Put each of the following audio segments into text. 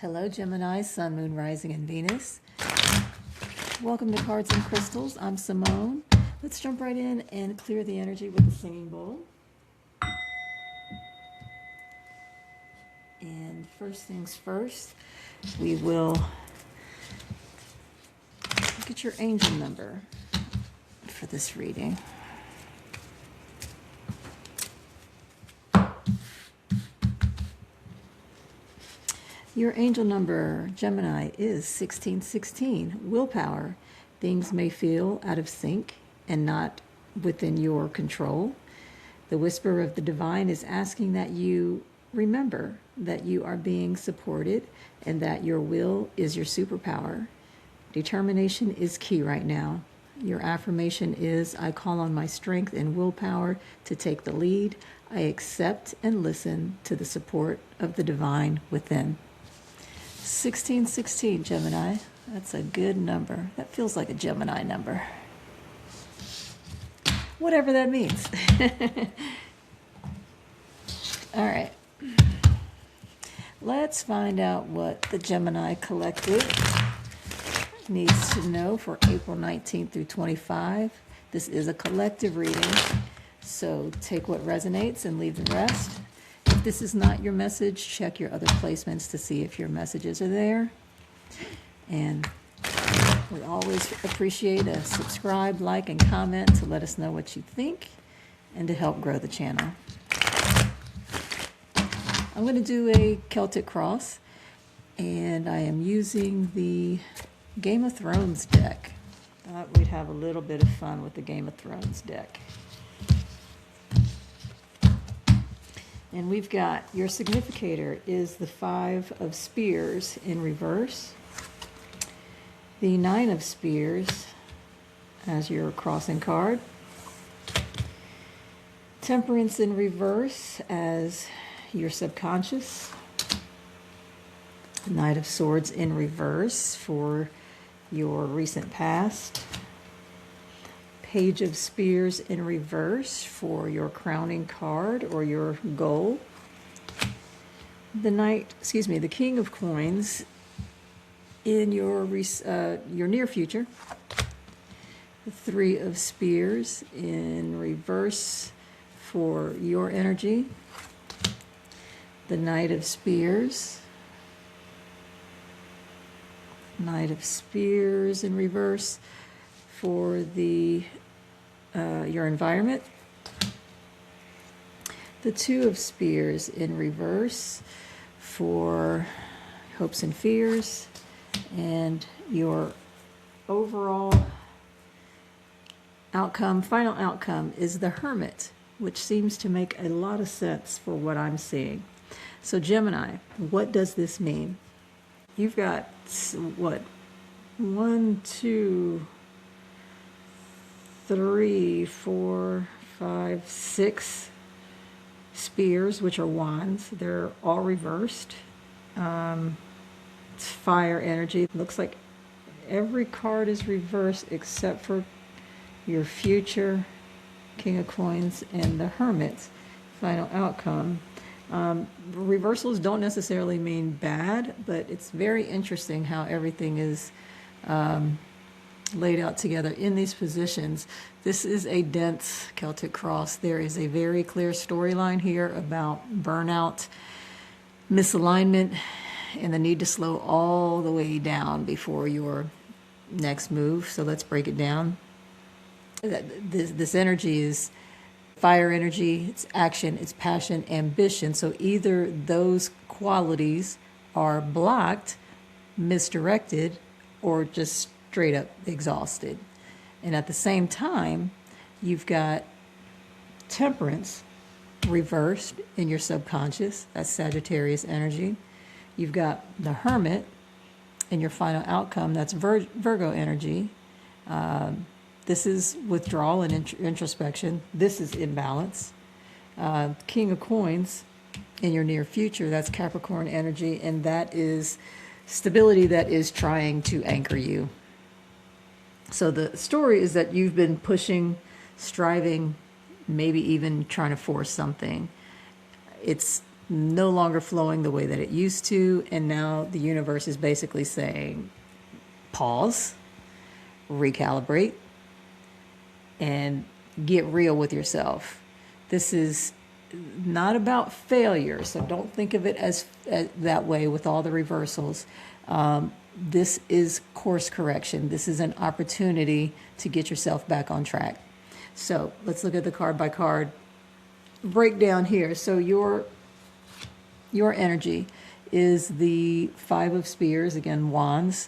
Hello, Gemini, Sun, Moon, Rising, and Venus. Welcome to Cards and Crystals. I'm Simone. Let's jump right in and clear the energy with the singing bowl. And first things first, we will get your angel number for this reading. Your angel number, Gemini, is 1616. Willpower. Things may feel out of sync and not within your control. The whisper of the divine is asking that you remember that you are being supported and that your will is your superpower. Determination is key right now. Your affirmation is, I call on my strength and willpower to take the lead. I accept and listen to the support of the divine within. 1616, Gemini. That's a good number. That feels like a Gemini number. Whatever that means. All right. Let's find out what the Gemini Collective needs to know for April 19th through 25. This is a collective reading, so take what resonates and leave the rest. If this is not your message, check your other placements to see if your messages are there. And we always appreciate a subscribe, like, and comment to let us know what you think and to help grow the channel. I'm going to do a Celtic Cross, and I am using the Game of Thrones deck. Thought we'd have a little bit of fun with the Game of Thrones deck. And we've got your significator is the 5 of Spears in reverse. The 9 of Spears as your crossing card. Temperance in reverse as your subconscious. Knight of Swords in reverse for your recent past. Page of Spears in reverse for your crowning card or your goal. The King of Coins in your near future. The 3 of Spears in reverse for your energy. The Knight of Spears. Knight of Spears in reverse for the your environment. The 2 of Spears in reverse for hopes and fears, and your overall outcome, final outcome, is the Hermit, which seems to make a lot of sense for what I'm seeing. So Gemini, what does this mean? You've got what? 1, 2, 3, 4, 5, 6 spears, which are wands. They're all reversed. It's fire energy. It looks like every card is reversed except for your future, King of Coins, and the Hermit's final outcome. Reversals don't necessarily mean bad, but it's very interesting how everything is laid out together in these positions. This is a dense Celtic Cross. There is a very clear storyline here about burnout, misalignment, and the need to slow all the way down before your next move. So let's break it down. This energy is fire energy, it's action, it's passion, ambition. So either those qualities are blocked, misdirected, or just straight up exhausted. And at the same time, you've got temperance reversed in your subconscious. That's Sagittarius energy. You've got the Hermit in your final outcome. That's Virgo energy. This is withdrawal and introspection. This is imbalance. King of Coins in your near future. That's Capricorn energy. And that is stability that is trying to anchor you. So the story is that you've been pushing, striving, maybe even trying to force something. It's no longer flowing the way that it used to. And now the universe is basically saying, pause, recalibrate, and get real with yourself. This is not about failure, so don't think of it as that way with all the reversals. This is course correction. This is an opportunity to get yourself back on track. So let's look at the card by card breakdown here. So your energy is the Five of Spears, again, wands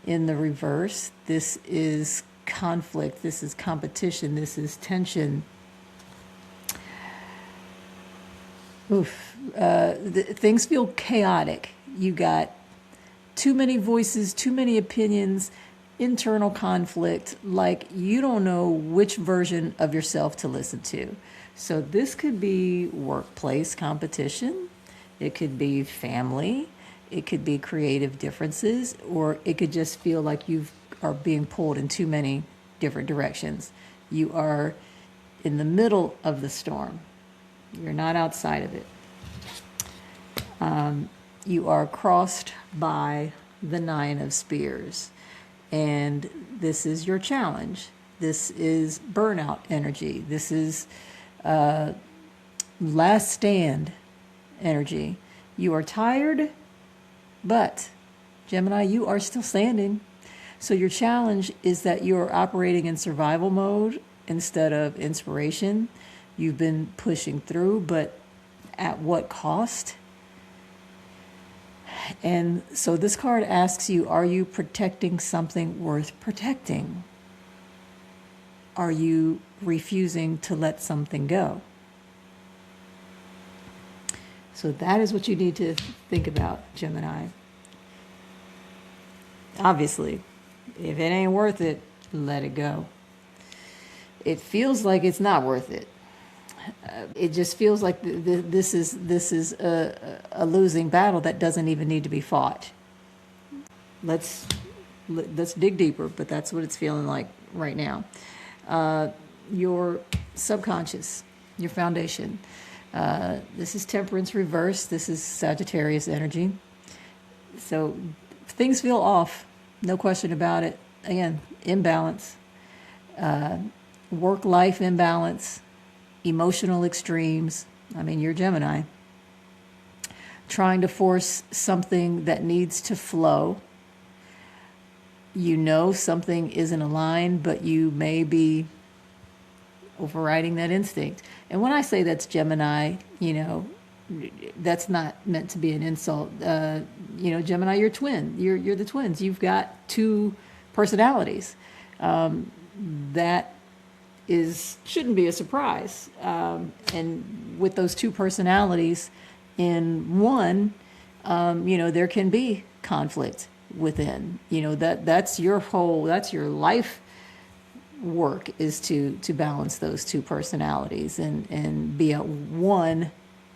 in the reverse. This is conflict. This is competition. This is tension. Things feel chaotic. You got too many voices, too many opinions, internal conflict, like you don't know which version of yourself to listen to. So this could be workplace competition. It could be family. It could be creative differences, or it could just feel like you are being pulled in too many different directions. You are in the middle of the storm. You're not outside of it. You are crossed by the Nine of Spears. And this is your challenge. This is burnout energy. This is last stand energy. You are tired, but Gemini, you are still standing. So your challenge is that you're operating in survival mode instead of inspiration. You've been pushing through, but at what cost? And so this card asks you, are you protecting something worth protecting? Are you refusing to let something go? So that is what you need to think about, Gemini. Obviously, if it ain't worth it, let it go. It feels like it's not worth it. It just feels like this is a losing battle that doesn't even need to be fought. Let's dig deeper, but that's what it's feeling like right now. Your subconscious, your foundation. This is Temperance reverse. This is Sagittarius energy. So things feel off, no question about it. Again, imbalance, work-life imbalance, emotional extremes. I mean, you're Gemini. Trying to force something that needs to flow. You know something isn't aligned, but you may be overriding that instinct. And when I say that's Gemini, that's not meant to be an insult. Gemini, you're twin. You're the twins. You've got two personalities. That shouldn't be a surprise. And with those two personalities in one, there can be conflict within. That's your life work, is to balance those two personalities and be at one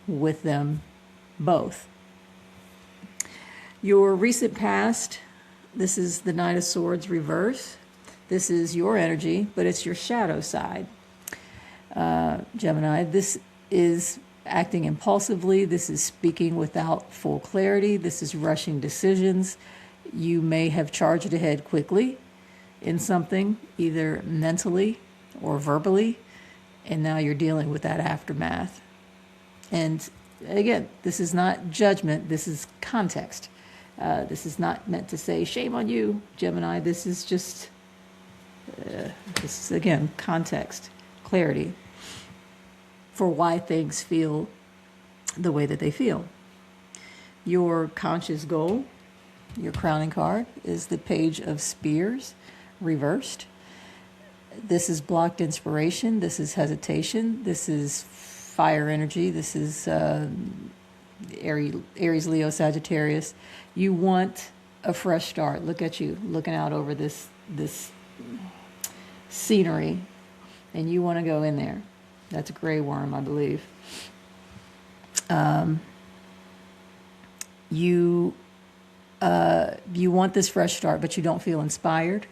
with them both. Your recent past, this is the Knight of Swords reverse. This is your energy, but it's your shadow side. Gemini, this is acting impulsively. This is speaking without full clarity. This is rushing decisions. You may have charged ahead quickly in something, either mentally or verbally, and now you're dealing with that aftermath. And again, this is not judgment. This is context. This is not meant to say, shame on you, Gemini. This is just... this is, again, context, clarity for why things feel the way that they feel. Your conscious goal, your crowning card, is the Page of Spears reversed. This is blocked inspiration. This is hesitation. This is fire energy. This is Aries, Leo, Sagittarius. You want a fresh start. Look at you looking out over this scenery, and you want to go in there. That's a gray worm, I believe. You want this fresh start, but you don't feel inspired.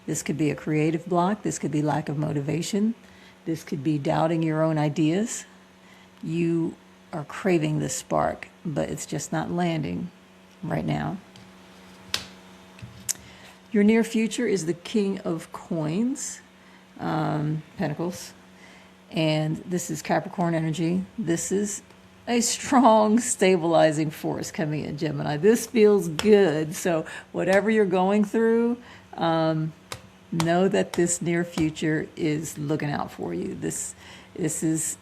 This could be a creative block. This could be lack of motivation. This could be doubting your own ideas. You are craving this spark, but it's just not landing right now. Your near future is the King of Coins, Pentacles, and this is Capricorn energy. This is a strong stabilizing force coming in, Gemini. This feels good. So whatever you're going through, know that this near future is looking out for you. This is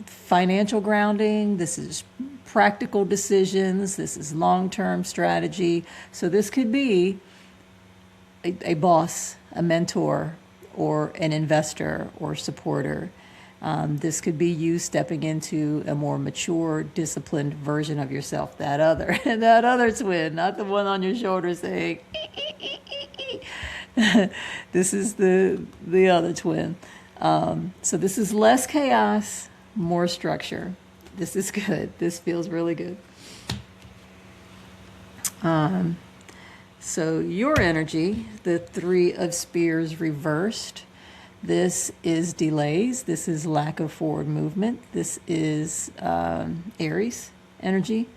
financial grounding. This is practical decisions. This is long-term strategy. So this could be a boss, a mentor, or an investor or supporter. This could be you stepping into a more mature, disciplined version of yourself. That other twin, not the one on your shoulder saying, this is the other twin. So this is less chaos, more structure. This is good. This feels really good. So your energy, the Three of Spears reversed. This is delays. This is lack of forward movement. This is Aries energy.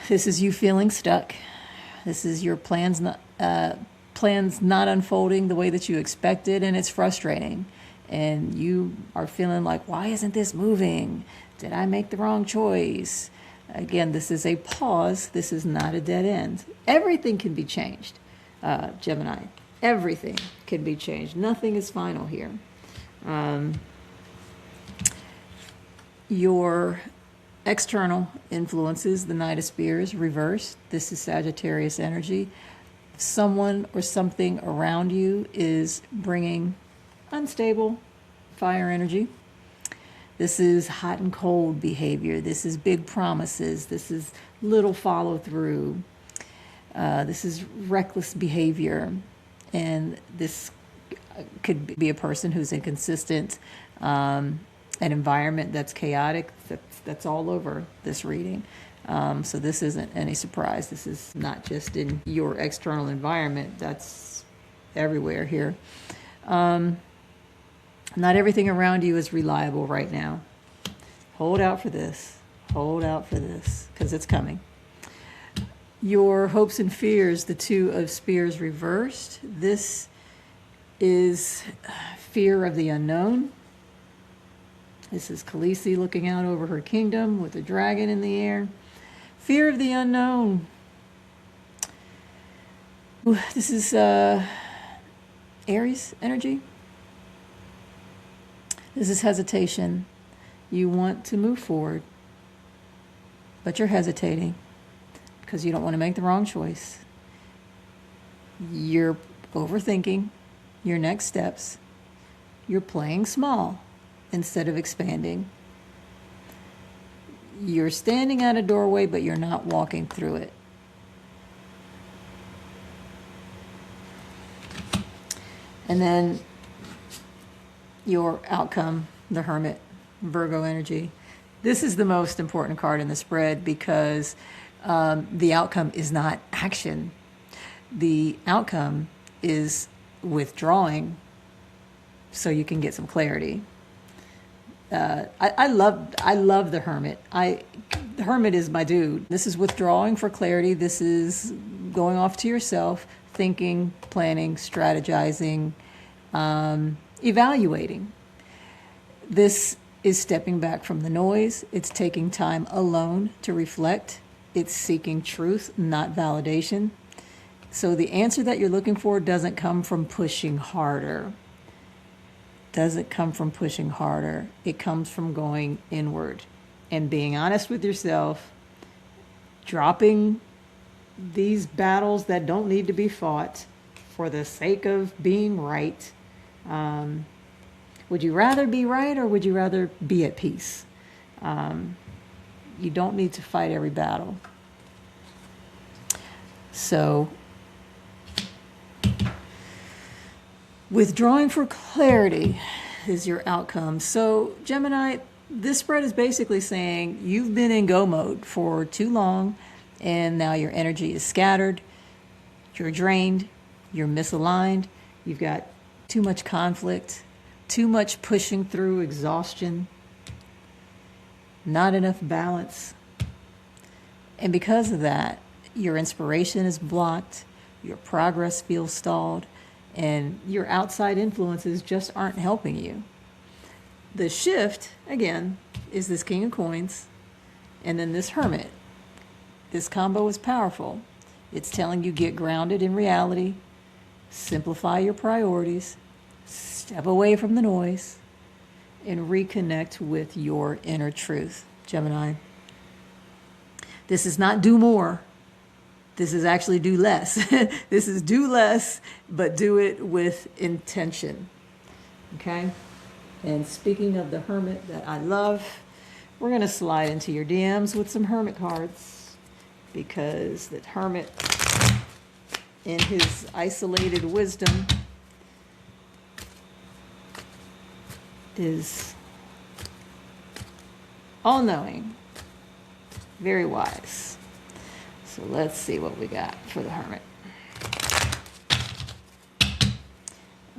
This is you feeling stuck. This is your plans not unfolding the way that you expected, and it's frustrating. And you are feeling like, why isn't this moving? Did I make the wrong choice? Again, this is a pause. This is not a dead end. Everything can be changed, Gemini. Everything can be changed. Nothing is final here. Your external influences, the Knight of Spears, reversed. This is Sagittarius energy. Someone or something around you is bringing unstable fire energy. This is hot and cold behavior. This is big promises. This is little follow through. This is reckless behavior. And this could be a person who's inconsistent, an environment that's chaotic. That's all over this reading. So this isn't any surprise. This is not just in your external environment. That's everywhere here. Not everything around you is reliable right now. Hold out for this. Hold out for this, because it's coming. Your hopes and fears, the Two of Spears reversed. This is fear of the unknown. This is Khaleesi looking out over her kingdom with a dragon in the air. Fear of the unknown. Ooh, this is Aries energy. This is hesitation. You want to move forward, but you're hesitating because you don't want to make the wrong choice. You're overthinking your next steps. You're playing small instead of expanding. You're standing at a doorway, but you're not walking through it. And then your outcome, the Hermit, Virgo energy. This is the most important card in the spread because the outcome is not action. The outcome is withdrawing so you can get some clarity. I love the Hermit. The Hermit is my dude. This is withdrawing for clarity. This is going off to yourself, thinking, planning, strategizing, evaluating. This is stepping back from the noise. It's taking time alone to reflect. It's seeking truth, not validation. So the answer that you're looking for doesn't come from pushing harder. Doesn't come from pushing harder. It comes from going inward and being honest with yourself, dropping these battles that don't need to be fought for the sake of being right. Would you rather be right or would you rather be at peace? You don't need to fight every battle. So, withdrawing for clarity is your outcome. So, Gemini, this spread is basically saying you've been in go mode for too long and now your energy is scattered, you're drained, you're misaligned, you've got too much conflict, too much pushing through exhaustion. not enough balance. And because of that, your inspiration is blocked, your progress feels stalled, and your outside influences just aren't helping you. The shift, again, is this King of Coins and then this Hermit. This combo is powerful. It's telling you get grounded in reality, simplify your priorities, step away from the noise, and reconnect with your inner truth, Gemini. This is not do more. This is actually do less. This is do less, but do it with intention. Okay? And speaking of the Hermit that I love, we're going to slide into your DMs with some Hermit cards, because the Hermit, in his isolated wisdom, is all-knowing, very wise. So let's see what we got for the Hermit.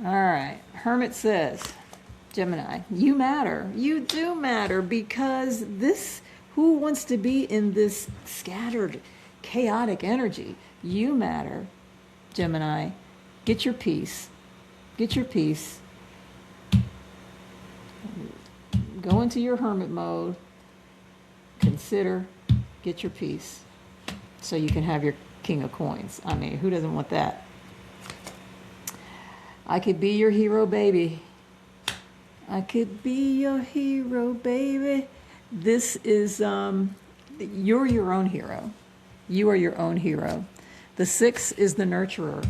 All right, Hermit says, Gemini, you matter. You do matter, because this, who wants to be in this scattered, chaotic energy? You matter, Gemini. Get your peace. Get your peace. Go into your Hermit mode. Consider, get your peace, so you can have your King of Coins. I mean, who doesn't want that? I could be your hero, baby. I could be your hero, baby. This is, you're your own hero. You are your own hero. The 6 is the nurturer.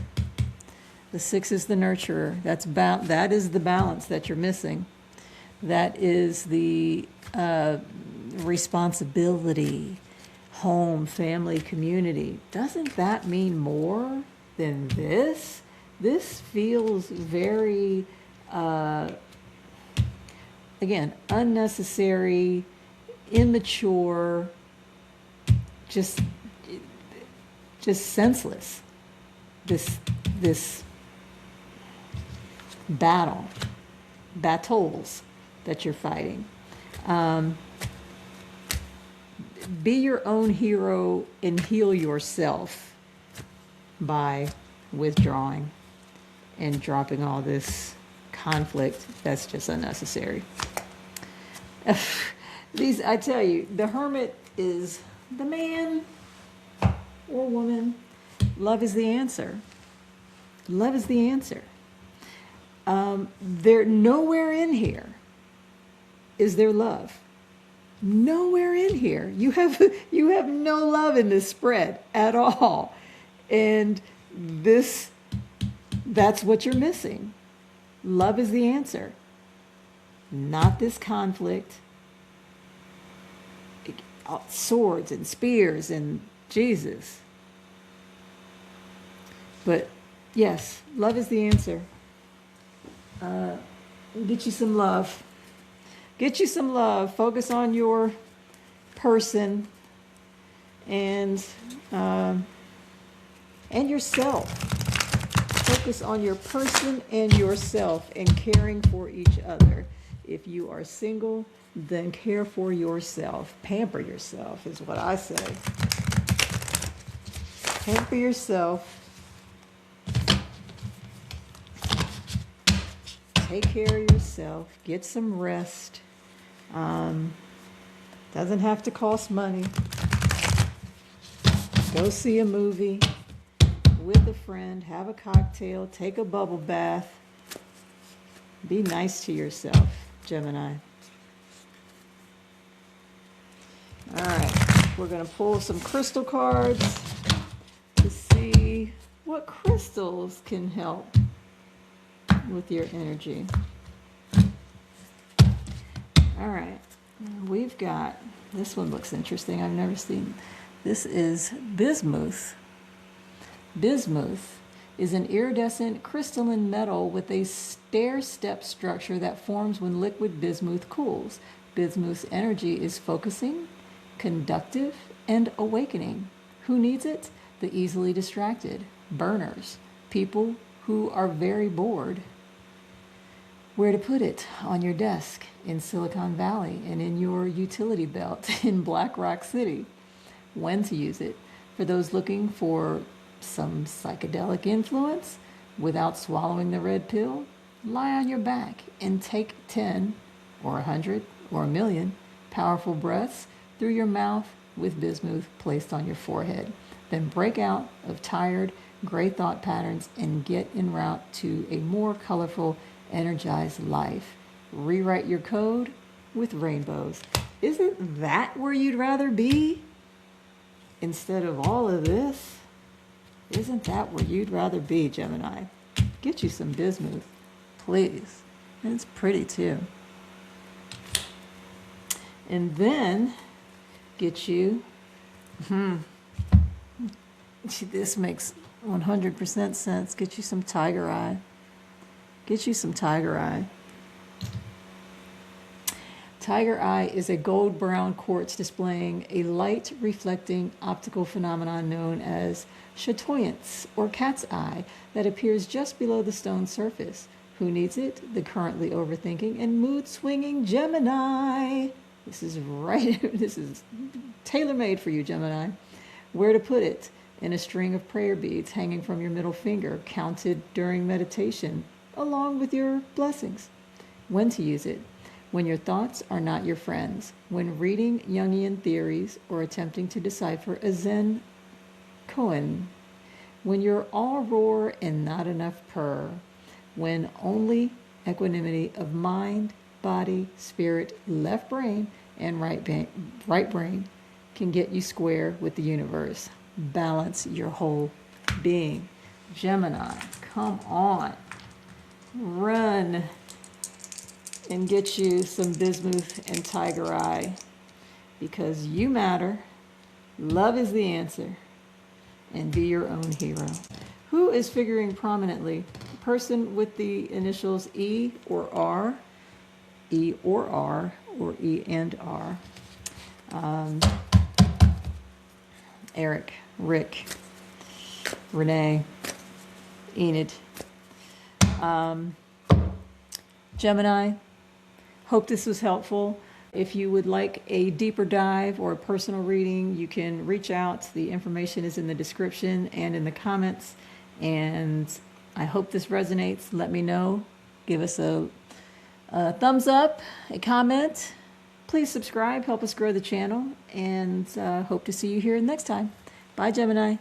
The 6 is the nurturer. That is the balance that you're missing. That is the responsibility, home, family, community. Doesn't that mean more than this? This feels very, again, unnecessary, immature, just senseless. This battles that you're fighting. Be your own hero and heal yourself by withdrawing and dropping all this conflict that's just unnecessary. I tell you, the Hermit is the man or woman. Love is the answer. Love is the answer. There, nowhere in here is there love. Nowhere in here. You have no love in this spread at all. And that's what you're missing. Love is the answer. Not this conflict. Swords and spears and Jesus. But yes, love is the answer. Get you some love. Get you some love. Focus on your person and yourself. Focus on your person and yourself and caring for each other. If you are single, then care for yourself. Pamper yourself is what I say. Pamper yourself. Take care of yourself. Get some rest. Doesn't have to cost money. Go see a movie with a friend. Have a cocktail. Take a bubble bath. Be nice to yourself, Gemini. All right. We're going to pull some crystal cards to see what crystals can help with your energy. All right, we've got, this one looks interesting. I've never seen. This is bismuth. Bismuth is an iridescent crystalline metal with a stair-step structure that forms when liquid bismuth cools. Bismuth's energy is focusing, conductive, and awakening. Who needs it? The easily distracted, burners, people who are very bored. Where to put it on your desk in Silicon Valley and in your utility belt in Black Rock City. When to use it. For those looking for some psychedelic influence without swallowing the red pill, lie on your back and take 10 or 100 or 1,000,000 powerful breaths through your mouth with bismuth placed on your forehead. Then break out of tired, gray thought patterns and get en route to a more colorful, energized life. Rewrite your code with rainbows. Isn't that where you'd rather be? Instead of all of this? Isn't that where you'd rather be, Gemini? Get you some bismuth, please. And it's pretty too. And then get you, this makes 100% sense. Get you some tiger eye. Get you some tiger eye. Tiger eye is a gold-brown quartz displaying a light-reflecting optical phenomenon known as chatoyance, or cat's eye, that appears just below the stone's surface. Who needs it? The currently overthinking and mood-swinging Gemini. This is right. This is tailor-made for you, Gemini. Where to put it? In a string of prayer beads hanging from your middle finger, counted during meditation, along with your blessings. When to use it? When your thoughts are not your friends, when reading Jungian theories or attempting to decipher a Zen koan, when you're all roar and not enough purr, when only equanimity of mind, body, spirit, left brain, and right brain can get you square with the universe. Balance your whole being. Gemini, come on. Run and get you some bismuth and tiger eye, because you matter, love is the answer, and be your own hero. Who is figuring prominently? A person with the initials E or R, E or R, or E and R. Eric, Rick, Renee, Enid. Gemini, hope this was helpful. If you would like a deeper dive or a personal reading, you can reach out. The information is in the description and in the comments. And I hope this resonates. Let me know. Give us a thumbs up, a comment. Please subscribe. Help us grow the channel. And hope to see you here next time. Bye, Gemini.